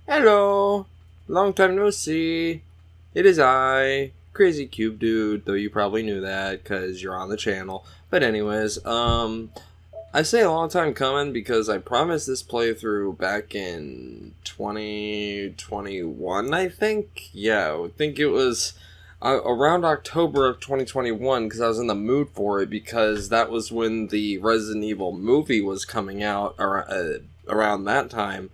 Hello! Long time no see. It is I, Crazy Cube Dude, though you probably knew that because you're on the channel. But anyways, I say a long time coming because I promised this playthrough back in 2021, I think? Yeah, I think it was around October of 2021 because I was in the mood for it because that was when the Resident Evil movie was coming out around that time.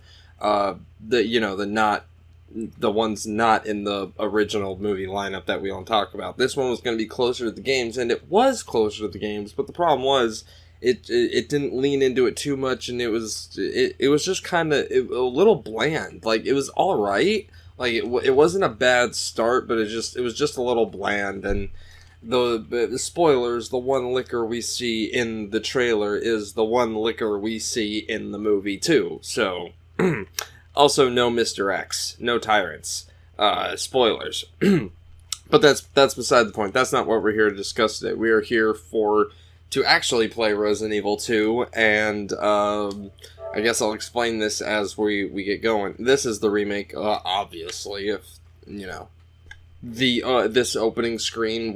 The ones not in the original movie lineup that we don't talk about. This one was going to be closer to the games, and it was closer to the games, but the problem was it didn't lean into it too much, and it was just kind of a little bland. Like, it was all right. Like, it wasn't a bad start, but it was just a little bland. And the spoilers, the one liquor we see in the trailer is the one liquor we see in the movie too. So also, no Mr. X, no tyrants. Spoilers. But that's beside the point. That's not what we're here to discuss today. We are here to actually play Resident Evil 2, and I guess I'll explain this as we get going. This is the remake, obviously. If you know this opening screen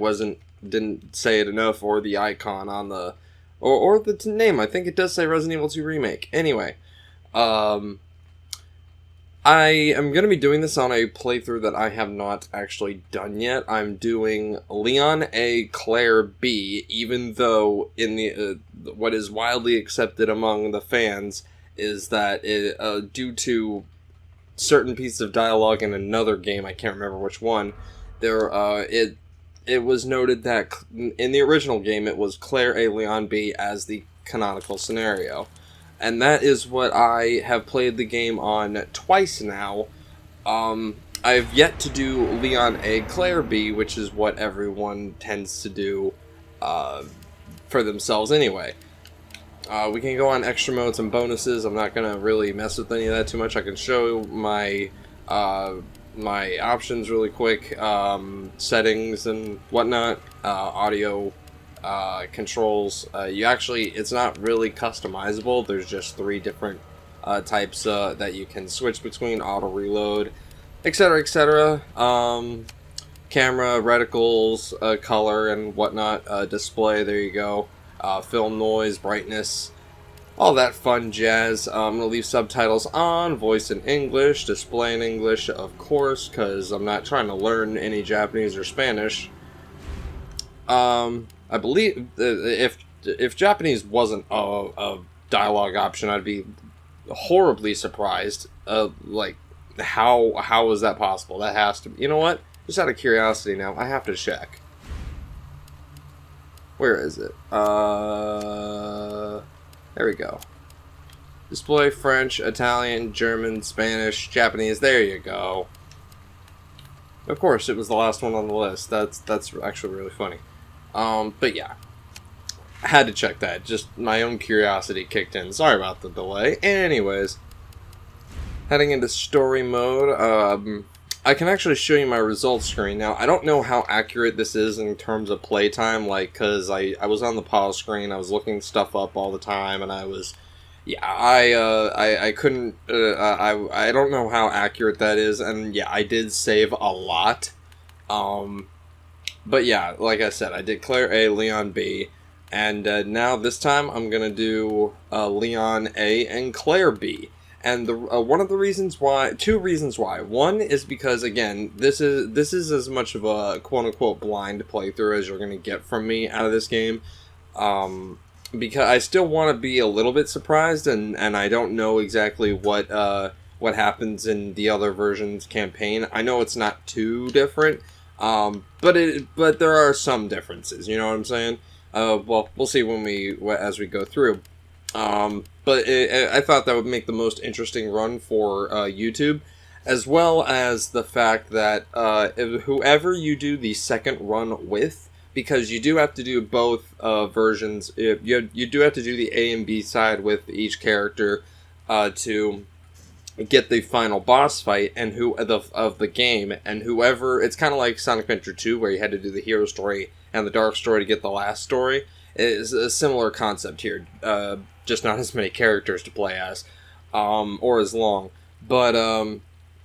didn't say it enough, or the icon on the or the name. I think it does say Resident Evil 2 Remake. Anyway, I am going to be doing this on a playthrough that I have not actually done yet. I'm doing Leon A, Clair B, even though in the what is widely accepted among the fans is that due to certain pieces of dialogue in another game, I can't remember which one, it was noted that in the original game it was Clair A, Leon B as the canonical scenario. And that is what I have played the game on twice now. I've yet to do Leon A, Clair B, which is what everyone tends to do for themselves anyway. We can go on extra modes and bonuses. I'm not going to really mess with any of that too much. I can show my my options really quick, settings and whatnot, audio controls. It's not really customizable. There's just 3 different types that you can switch between: auto reload, etc., etc. Camera, reticles, color and whatnot, display, there you go, film noise, brightness, all that fun jazz. I'm going to leave subtitles on, voice in English, display in English, of course, because I'm not trying to learn any Japanese or Spanish. I believe if Japanese wasn't a dialogue option, I'd be horribly surprised. Like, how is that possible? That has to be. You know what? Just out of curiosity now, I have to check. Where is it? There we go. Display French, Italian, German, Spanish, Japanese. There you go. Of course, it was the last one on the list. That's actually really funny. But yeah, I had to check that. Just my own curiosity kicked in. Sorry about the delay. Anyways, heading into story mode, I can actually show you my results screen. Now, I don't know how accurate this is in terms of playtime, like, because I was on the pause screen, I was looking stuff up all the time, and I was, yeah, I couldn't, I don't know how accurate that is, and yeah, I did save a lot. But yeah, like I said, I did Clair A, Leon B, and now this time I'm gonna do Leon A and Clair B. And one of the reasons why, 2 reasons why. One is because, again, this is as much of a quote-unquote blind playthrough as you're gonna get from me out of this game. Because I still want to be a little bit surprised, and I don't know exactly what happens in the other version's campaign. I know it's not too different. But there are some differences, you know what I'm saying? Well, we'll see as we go through. But I thought that would make the most interesting run for YouTube, as well as the fact that whoever you do the second run with, because you do have to do both versions. You do have to do the A and B side with each character to get the final boss fight of the game, and whoever, it's kind of like Sonic Adventure 2 where you had to do the hero story and the dark story to get the last story. It's a similar concept here, just not as many characters to play as, or as long. But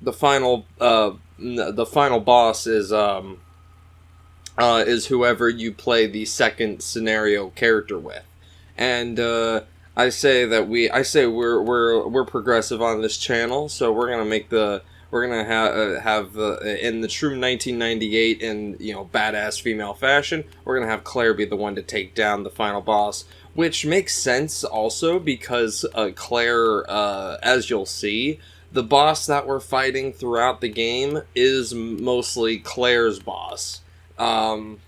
the final boss is whoever you play the second scenario character with, and I say we're progressive on this channel, so we're gonna have in the true 1998 and badass female fashion, we're gonna have Claire be the one to take down the final boss, which makes sense also because Claire, as you'll see, the boss that we're fighting throughout the game is mostly Claire's boss. And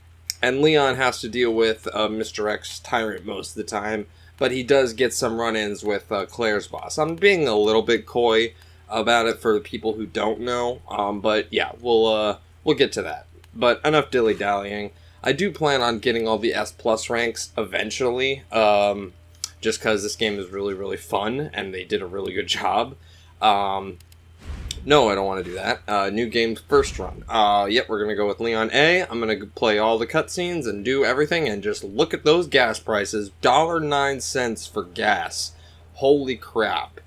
Leon has to deal with Mr. X Tyrant most of the time, but he does get some run-ins with Claire's boss. I'm being a little bit coy about it for the people who don't know, but yeah, we'll get to that. But enough dilly-dallying. I do plan on getting all the S plus ranks eventually, just because this game is really, really fun, and they did a really good job. No, I don't want to do that. New game first run. Yep, we're going to go with Leon A. I'm going to play all the cutscenes and do everything, and just look at those gas prices. $1.09 for gas. Holy crap.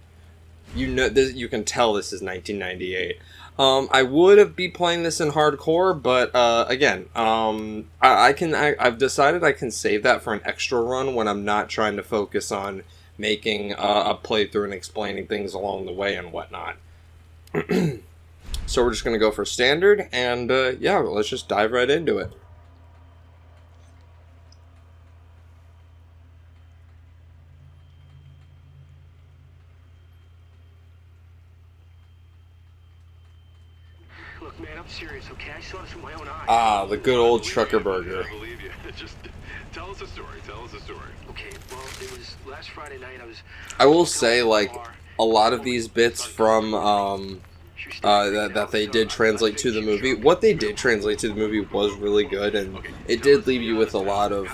You can tell this is 1998. I would be playing this in hardcore, but again, I've decided I can save that for an extra run when I'm not trying to focus on making a playthrough and explaining things along the way and whatnot. So we're just going to go for standard, and yeah, let's just dive right into it. Look, man, I'm serious, okay? I saw this with my own eyes. Ah, the good old trucker burger. I believe you. Just tell us a story. Tell us a story. Okay, well, it was last Friday night. I will say, like, a lot of these bits from that they did translate to the movie. What they did translate to the movie was really good, and it did leave you with a lot of,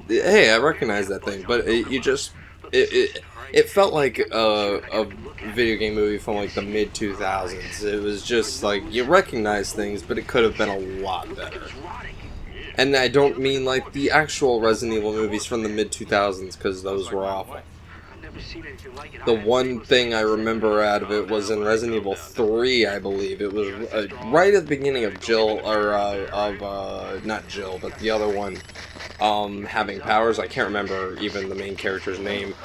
hey, I recognize that thing, but it felt like a video game movie from like the mid 2000s. It was just like you recognize things, but it could have been a lot better. And I don't mean like the actual Resident Evil movies from the mid 2000s, because those were awful. The one thing I remember out of it was in Resident Evil 3, I believe. It was right at the beginning of Jill, or not Jill, but the other one, having powers. I can't remember even the main character's name.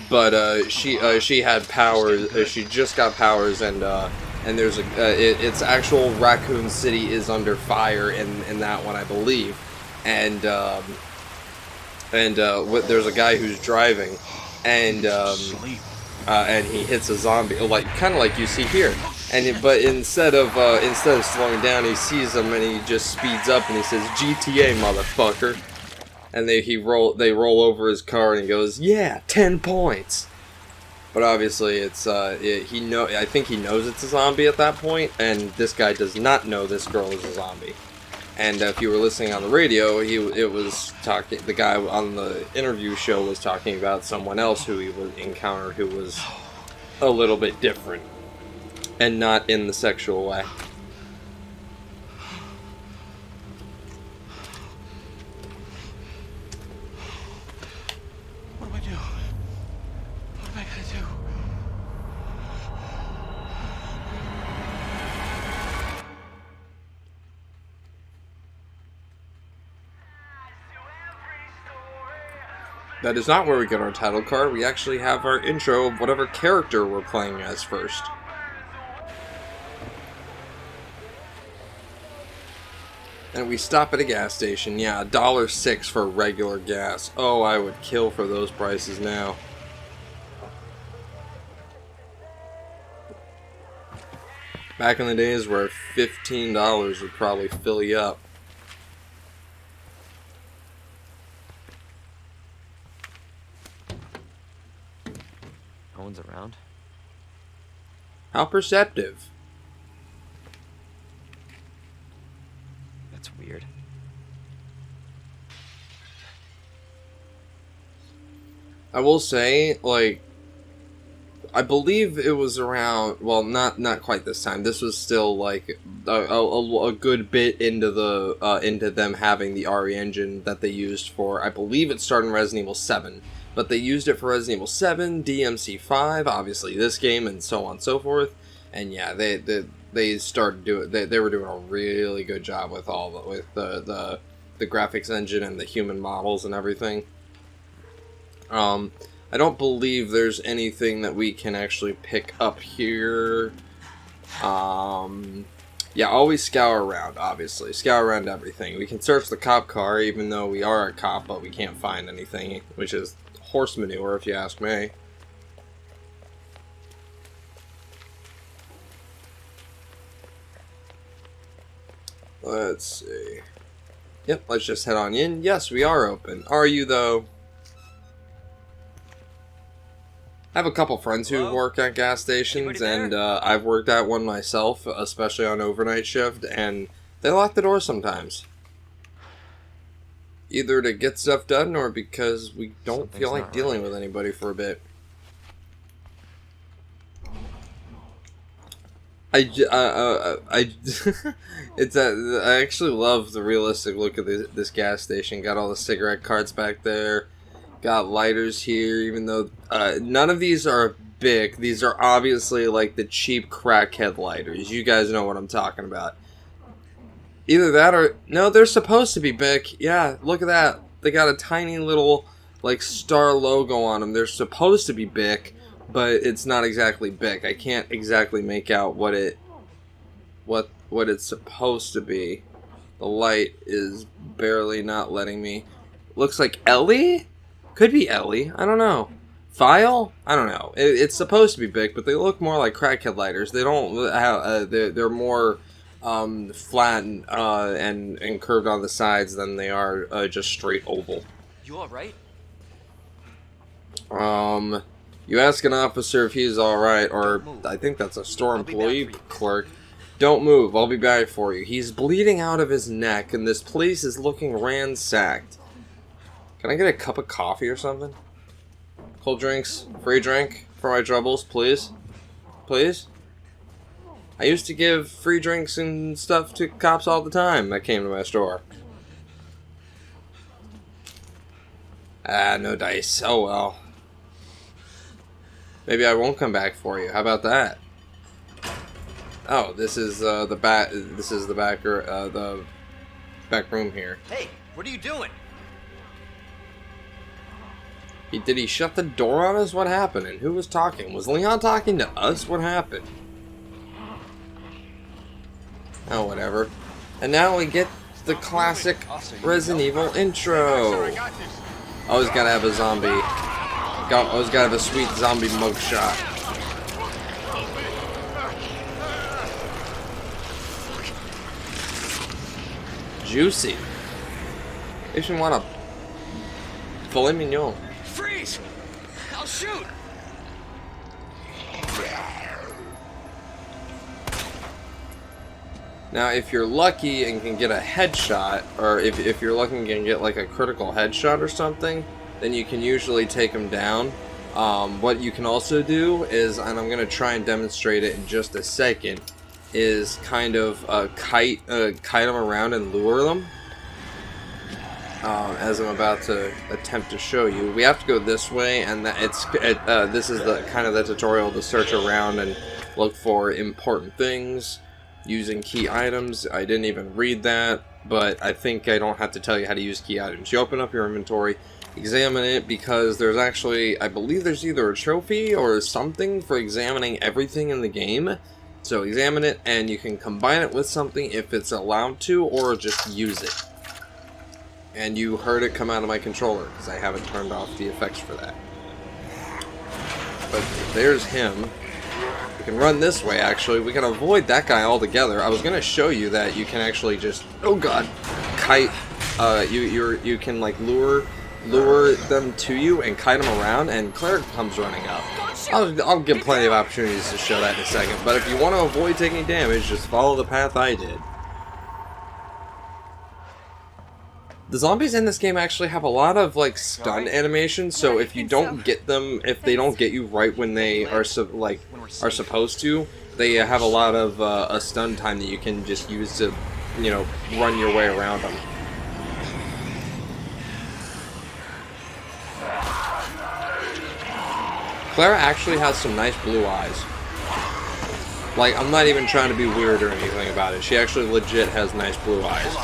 But she had powers. She just got powers, and there's it's actual Racoon City is under fire in that one, I believe, and there's a guy who's driving, and he hits a zombie, kind of like you see here, but instead of slowing down, he sees him and he just speeds up and he says, "GTA, motherfucker." And they roll over his car and he goes, "Yeah, 10 points." But obviously I think he knows it's a zombie at that point, and this guy does not know this girl is a zombie. And if you were listening on the radio, the guy on the interview show was talking about someone else who he would encounter who was a little bit different, and not in the sexual way. What do I do? What am I gonna do? That is not where we get our title card. We actually have our intro of whatever character we're playing as first. And we stop at a gas station. Yeah, $1.06 for regular gas. Oh, I would kill for those prices now. Back in the days where $15 would probably fill you up. No one's around. How perceptive. That's weird. I will say, like, I believe it was around, well, not quite this time. This was still like a good bit into into them having the RE engine that they used for, I believe it started in Resident Evil 7, but they used it for Resident Evil 7, DMC5, obviously this game, and so on and so forth. And yeah, they started doing they were doing a really good job with the graphics engine and the human models and everything. I don't believe there's anything that we can actually pick up here. Yeah, always scour around, obviously. Scour around everything. We can search the cop car, even though we are a cop, but we can't find anything, which is horse manure, if you ask me. Let's see. Yep, let's just head on in. Yes, we are open. Are you, though? I have a couple friends who work at gas stations, and I've worked at one myself, especially on overnight shift, and they lock the door sometimes. Either to get stuff done, or because we don't feel like dealing with anybody for a bit. I actually love the realistic look of this gas station. Got all the cigarette carts back there. Got lighters here, even though none of these are big. These are obviously like the cheap crackhead lighters. You guys know what I'm talking about. Either that or... No, they're supposed to be big. Yeah, look at that. They got a tiny little like star logo on them. They're supposed to be big, but it's not exactly big. I can't exactly make out what it's supposed to be. The light is barely not letting me. Looks like Ellie? Could be Ellie. I don't know. File? I don't know. It's supposed to be big, but they look more like crackhead lighters. They don't have, they're more flat and curved on the sides than they are just straight oval. You alright? You ask an officer if he's alright, or I think that's a store employee clerk. Don't move, I'll be back for you. He's bleeding out of his neck, and this place is looking ransacked. Can I get a cup of coffee or something? Cold drinks, free drink for my troubles, please? Please? I used to give free drinks and stuff to cops all the time that came to my store. Ah, no dice. Oh well. Maybe I won't come back for you. How about that? Oh, this is the back. This is the the back room here. Hey, what are you doing? Did he shut the door on us? What happened? And who was talking? Was Leon talking to us? What happened? Oh, whatever. And now we get the classic Resident Evil intro. Always gotta have a zombie. Always gotta have a sweet zombie mugshot. Juicy. If you want a filet mignon. Freeze! I'll shoot! Now, if you're lucky and can get a headshot, or if you're lucky and can get like a critical headshot or something, then you can usually take them down. What you can also do is, and I'm going to try and demonstrate it in just a second, is kind of kite them around and lure them. As I'm about to attempt to show you, we have to go this way, and this is the kind of the tutorial to search around and look for important things using key items. I didn't even read that, but I think I don't have to tell you how to use key items. You open up your inventory, examine it, because there's actually, I believe there's either a trophy or something for examining everything in the game. So examine it, and you can combine it with something if it's allowed to, or just use it. And you heard it come out of my controller, because I haven't turned off the effects for that. But there's him. We can run this way, actually. We can avoid that guy altogether. I was going to show you that you can actually just, oh god, kite. You can like lure them to you and kite them around, and Claire comes running up. I'll give plenty of opportunities to show that in a second, but if you want to avoid taking damage, just follow the path I did. The zombies in this game actually have a lot of like stun animations, so if you don't get them, if they don't get you right when they are supposed to, they have a lot of a stun time that you can just use to, you know, run your way around them. Clair actually has some nice blue eyes. Like, I'm not even trying to be weird or anything about it. She actually legit has nice blue eyes.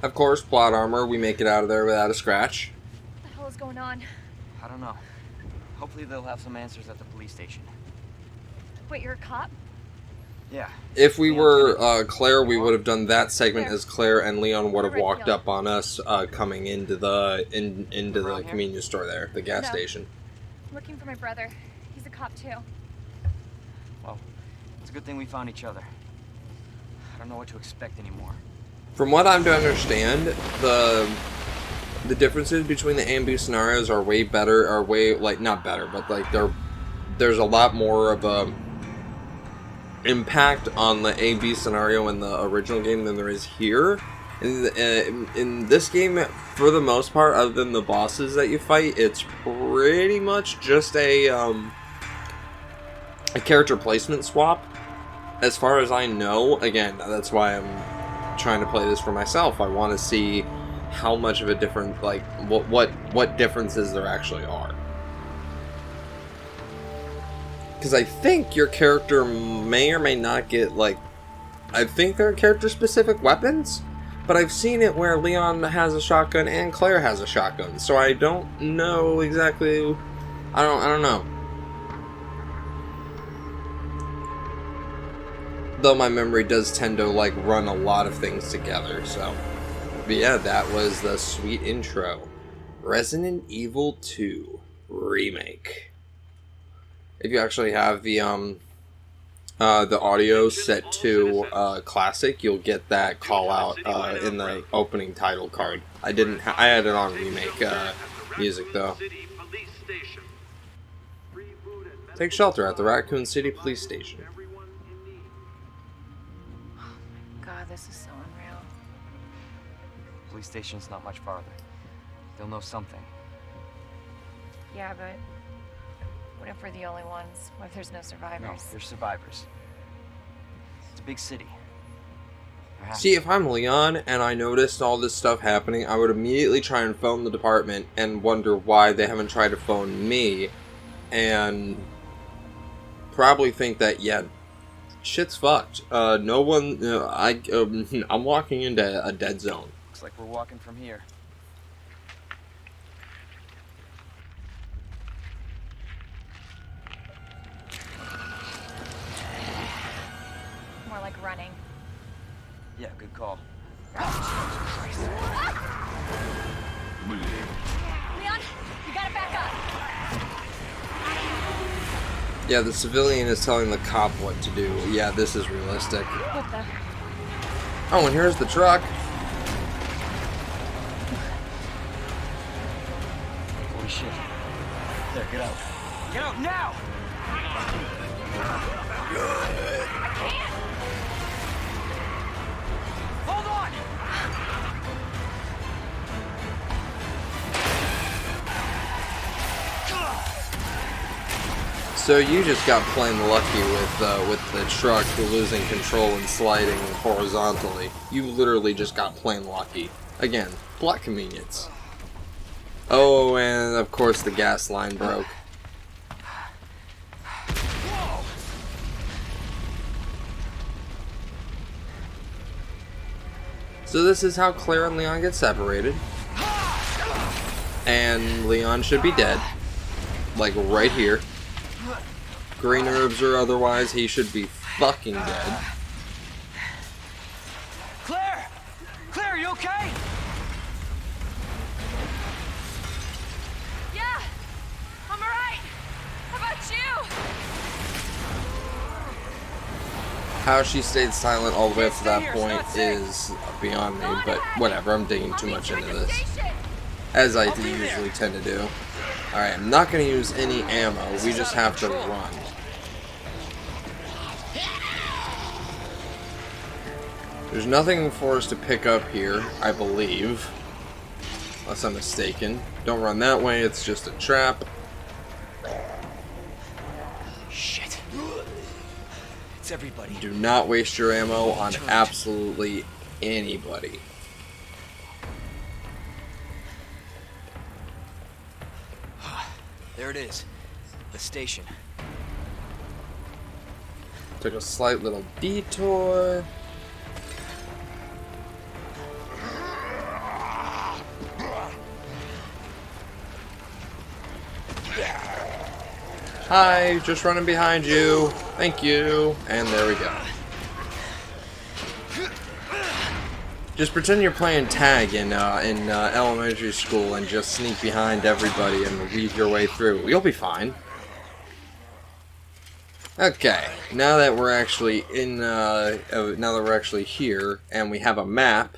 Of course, plot armor, we make it out of there without a scratch. What the hell is going on? I don't know. Hopefully they'll have some answers at the police station. Wait, you're a cop? Yeah. If we were Claire, we would have done that segment as Claire, and Leon would have walked up on us coming into the convenience store there, the gas station. I'm looking for my brother. He's a cop too. Well, it's a good thing we found each other. I don't know what to expect anymore. From what I'm to understand, the differences between the A and B scenarios are way better, are way, like, not better, but like there's a lot more of a impact on the A-B scenario in the original game than there is here. In this game, for the most part, other than the bosses that you fight, it's pretty much just a character placement swap. As far as I know, again, that's why I'm trying to play this for myself. I want to see how much of a difference, like, what differences there actually are. Because I think your character may or may not get, like, I think there are character-specific weapons, but I've seen it where Leon has a shotgun and Claire has a shotgun, so I don't know exactly, I don't know. Though my memory does tend to, like, run a lot of things together, so. But yeah, that was the sweet intro. Resident Evil 2 Remake. If you actually have the audio set to classic, you'll get that call out in the opening title card. I didn't. I had it on remake music though. Take shelter at the Racoon City Police Station. God, this is so unreal. Police station's not much farther. They'll know something. Yeah, but what if we're the only ones? What if there's no survivors? No, there's survivors. It's a big city. See, if I'm Leon and I noticed all this stuff happening, I would immediately try and phone the department and wonder why they haven't tried to phone me, and probably think that, yeah, shit's fucked. No one, I'm walking into a dead zone. Looks like we're walking from here. More like running. Yeah, good call. Leon, you gotta back up. Yeah, the civilian is telling the cop what to do. Yeah, this is realistic. What the? Oh, and here's the truck. Holy shit. There, get out. Get out now! I can't. Hold on! So you just got plain lucky with the truck losing control and sliding horizontally. You literally just got plain lucky. Again, plot convenience. Oh, and of course the gas line broke. So this is how Claire and Leon get separated. And Leon should be dead. Like right here. Green herbs or otherwise, he should be fucking dead. Claire! Claire, you okay? Yeah, I'm alright. How about you? How she stayed silent all the way up to that point is beyond me, but whatever, I'm digging too much into this. As I usually tend to do. Alright, I'm not going to use any ammo, we just have to run. There's nothing for us to pick up here, I believe. Unless I'm mistaken. Don't run that way, it's just a trap. Shit. That's everybody. Do not waste your ammo on absolutely anybody. There it is. The station. Took a slight little detour. Hi, just running behind you. Thank you. And there we go. Just pretend you're playing tag in elementary school and just sneak behind everybody and weave your way through. You'll be fine. Okay, now that we're actually here and we have a map.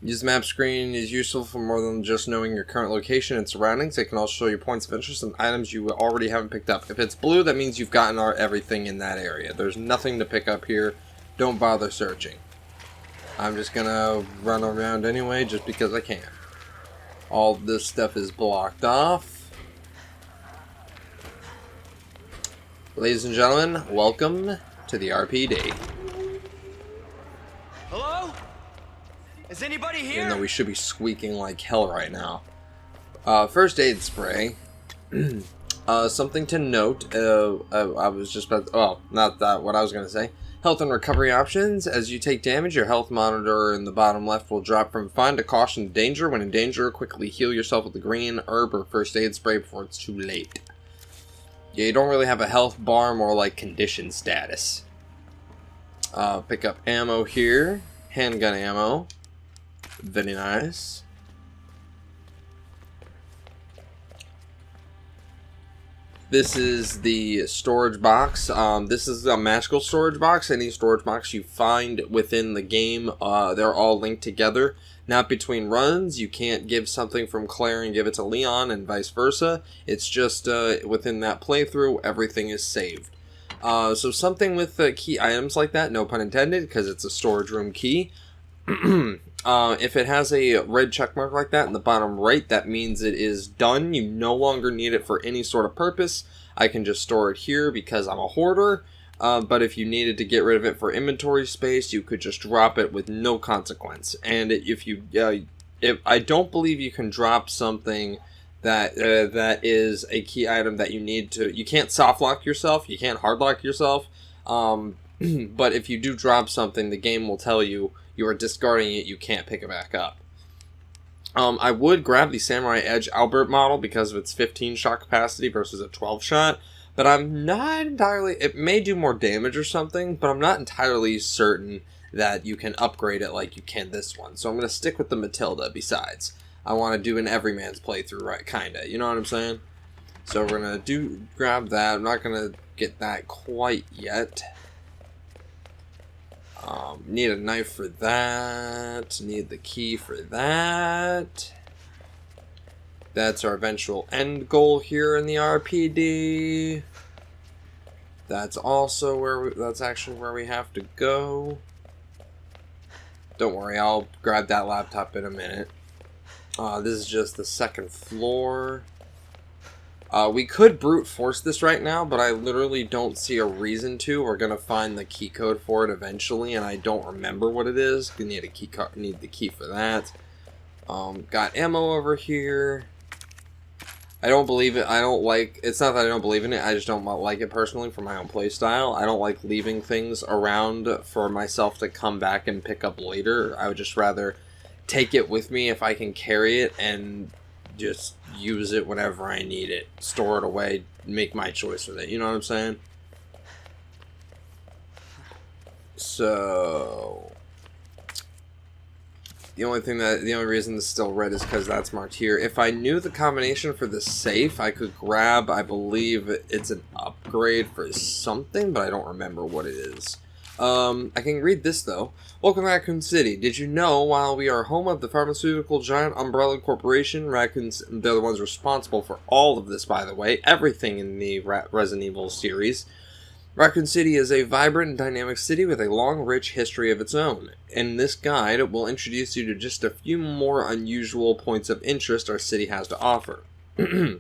Use the map screen is useful for more than just knowing your current location and surroundings. It can also show you points of interest and items you already haven't picked up. If it's blue, that means you've gotten everything in that area. There's nothing to pick up here. Don't bother searching. I'm just gonna run around anyway, just because I can. All this stuff is blocked off. Ladies and gentlemen, welcome to the RPD. Hello? Is anybody here? Even though we should be squeaking like hell right now. First aid spray. Something to note. I was just about to, oh, not that, what I was going to say. Health and recovery options. As you take damage, your health monitor in the bottom left will drop from fine to caution to danger. When in danger, quickly heal yourself with the green herb or first aid spray before it's too late. Yeah, you don't really have a health bar, more like condition status. Pick up ammo here. Handgun ammo. Very nice. This is the storage box. This is a magical storage box. Any storage box you find within the game, they're all linked together. Not between runs. You can't give something from Claire and give it to Leon and vice versa. It's just within that playthrough, everything is saved. So something with key items like that, no pun intended, because it's a storage room key. If it has a red check mark like that in the bottom right, that means it is done. You no longer need it for any sort of purpose. I can just store it here because I'm a hoarder. But if you needed to get rid of it for inventory space, you could just drop it with no consequence. And if I don't believe you can drop something that that is a key item that you need to. You can't soft lock yourself. You can't hard lock yourself. But if you do drop something, the game will tell you you are discarding it. You can't pick it back up. I would grab the Samurai Edge Albert model because of its 15 shot capacity versus a 12 shot. But I'm not entirely... It may do more damage or something, but I'm not entirely certain that you can upgrade it like you can this one. So I'm going to stick with the Matilda besides. I want to do an everyman's playthrough, right? Kinda. You know what I'm saying? So we're going to grab that. I'm not going to get that quite yet. Need a knife for that. Need the key for that. That's our eventual end goal here in the RPD. That's also where that's actually where we have to go. Don't worry, I'll grab that laptop in a minute. This is just the second floor. We could brute force this right now, but I literally don't see a reason to. We're gonna find the key code for it eventually, and I don't remember what it is. We need a key card. Need the key for that. Got ammo over here. I don't believe it. I don't like. It's not that I don't believe in it. I just don't like it personally for my own playstyle. I don't like leaving things around for myself to come back and pick up later. I would just rather take it with me if I can carry it and just use it whenever I need it. Store it away. Make my choice with it. You know what I'm saying? So the only reason this is still red is because that's marked here. If I knew the combination for the safe, I could grab, I believe it's an upgrade for something, but I don't remember what it is. I can read this though. Welcome to Racoon City. Did you know while we are home of the pharmaceutical giant Umbrella Corporation, Racoons, they're the ones responsible for all of this, by the way, everything in the Resident Evil series. Racoon City is a vibrant and dynamic city with a long, rich history of its own. In this guide, we'll introduce you to just a few more unusual points of interest our city has to offer. The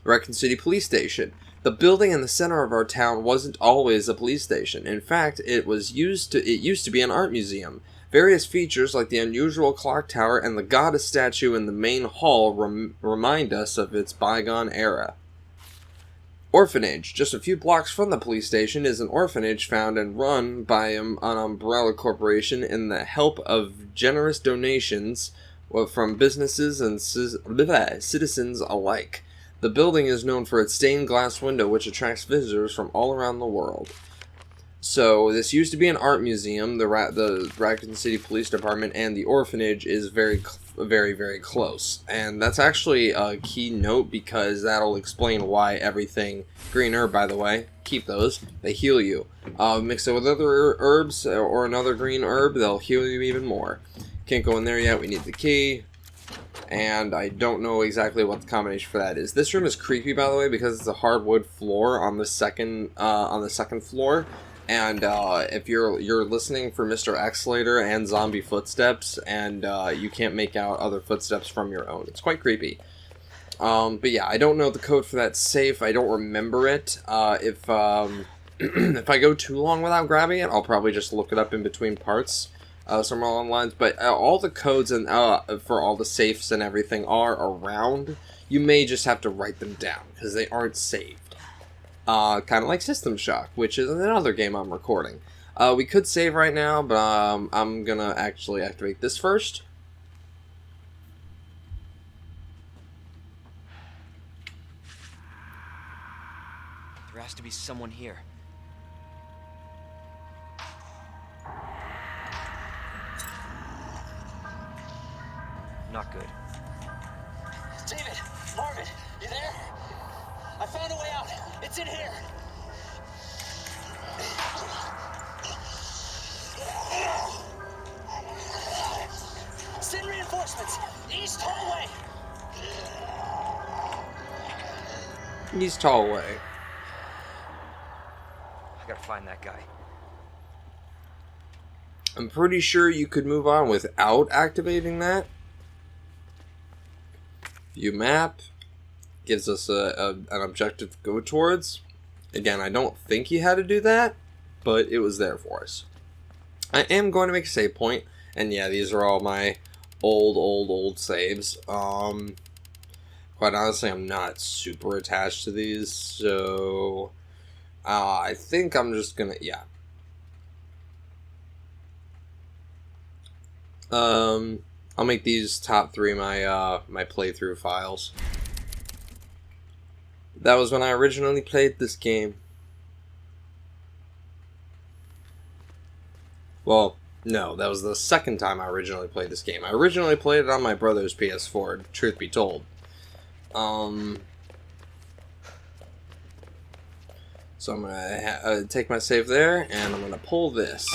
Racoon City Police Station. The building in the center of our town wasn't always a police station. In fact, it used to be an art museum. Various features like the unusual clock tower and the goddess statue in the main hall remind us of its bygone era. Orphanage. Just a few blocks from the police station is an orphanage found and run by an umbrella corporation in the help of generous donations from businesses and citizens alike. The building is known for its stained glass window, which attracts visitors from all around the world. So, this used to be an art museum. The Racoon City Police Department and the orphanage is very, very close. And that's actually a key note, because that'll explain why everything... Green herb, by the way. Keep those. They heal you. Mix it with other herbs or another green herb, they'll heal you even more. Can't go in there yet. We need the key. And I don't know exactly what the combination for that is. This room is creepy, by the way, because it's a hardwood floor on the second floor. And if you're listening for Mr. X later and zombie footsteps, and you can't make out other footsteps from your own, it's quite creepy. But yeah, I don't know the code for that safe. I don't remember it. If if I go too long without grabbing it, I'll probably just look it up in between parts. Somewhere along the lines, but all the codes and for all the safes and everything are around. You may just have to write them down because they aren't saved. Kind of like System Shock, which is another game I'm recording. We could save right now, but I'm gonna actually activate this first. There has to be someone here. Not good. David! Marvin! You there? I found a way out! It's in here! Send reinforcements! East hallway! East hallway. I gotta find that guy. I'm pretty sure you could move on without activating that. View map. Gives us an objective to go towards. Again, I don't think you had to do that, but it was there for us. I am going to make a save point, and yeah, these are all my old saves. Quite honestly, I'm not super attached to these, so I think I'm just gonna, yeah. I'll make these top 3 my my playthrough files. That was when I originally played this game. Well, no, that was the second time I originally played this game. I originally played it on my brother's PS4, truth be told. So I'm gonna take my save there, and I'm gonna pull this.